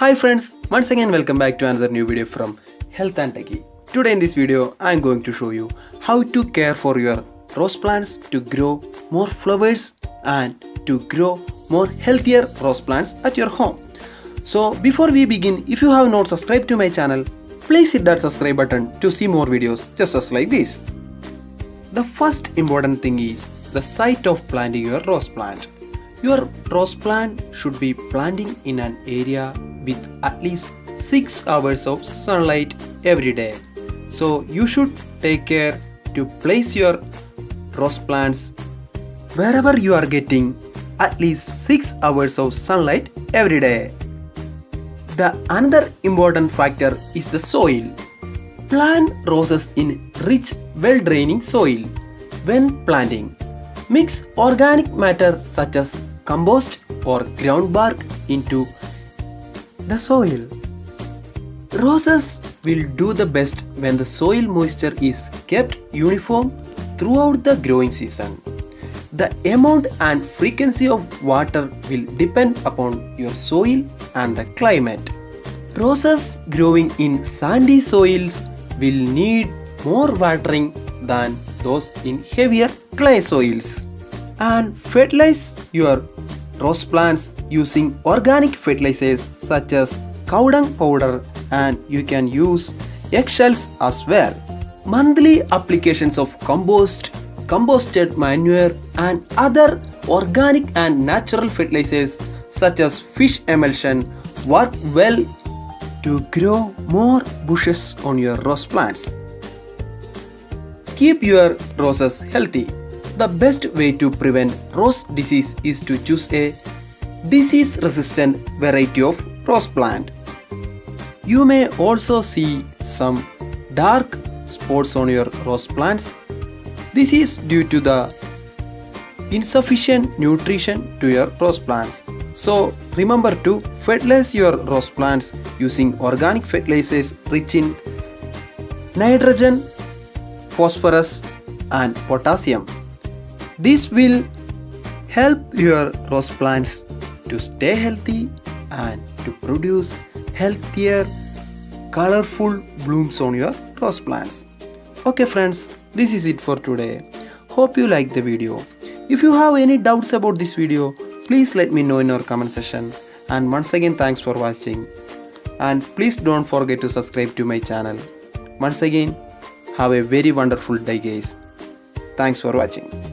Hi friends, once again welcome back to another new video from Health and Techie. Today in this video I am going to show you how to care for your rose plants to grow more flowers and to grow more healthier rose plants at your home. So before we begin, if you have not subscribed to my channel, please hit that subscribe button to see more videos just as like this. The first important thing is the site of planting your rose plant. Your rose plant should be planting in an area with at least 6 hours of sunlight every day. So you should take care to place your rose plants wherever you are getting at least 6 hours of sunlight every day. The another important factor is the soil. Plant roses in rich, well-draining soil. When planting, mix organic matter such as compost or ground bark into the soil. Roses will do the best when the soil moisture is kept uniform throughout the growing season. The amount and frequency of water will depend upon your soil and the climate. Roses growing in sandy soils will need more watering than those in heavier clay soils. And fertilize your rose plants using organic fertilizers such as cow dung powder, and you can use eggshells as well. Monthly applications of compost, composted manure and other organic and natural fertilizers such as fish emulsion work well to grow more bushes on your rose plants. Keep your roses healthy. The best way to prevent rose disease is to choose a disease-resistant variety of rose plant. You may also see some dark spots on your rose plants. This is due to the insufficient nutrition to your rose plants. So remember to fertilize your rose plants using organic fertilizers rich in nitrogen, phosphorus and potassium. This will help your rose plants to stay healthy and to produce healthier, colorful blooms on your rose plants. Okay friends, this is it for today. Hope you liked the video. If you have any doubts about this video, please let me know in our comment section. And once again, thanks for watching. And please don't forget to subscribe to my channel. Once again, have a very wonderful day guys. Thanks for watching.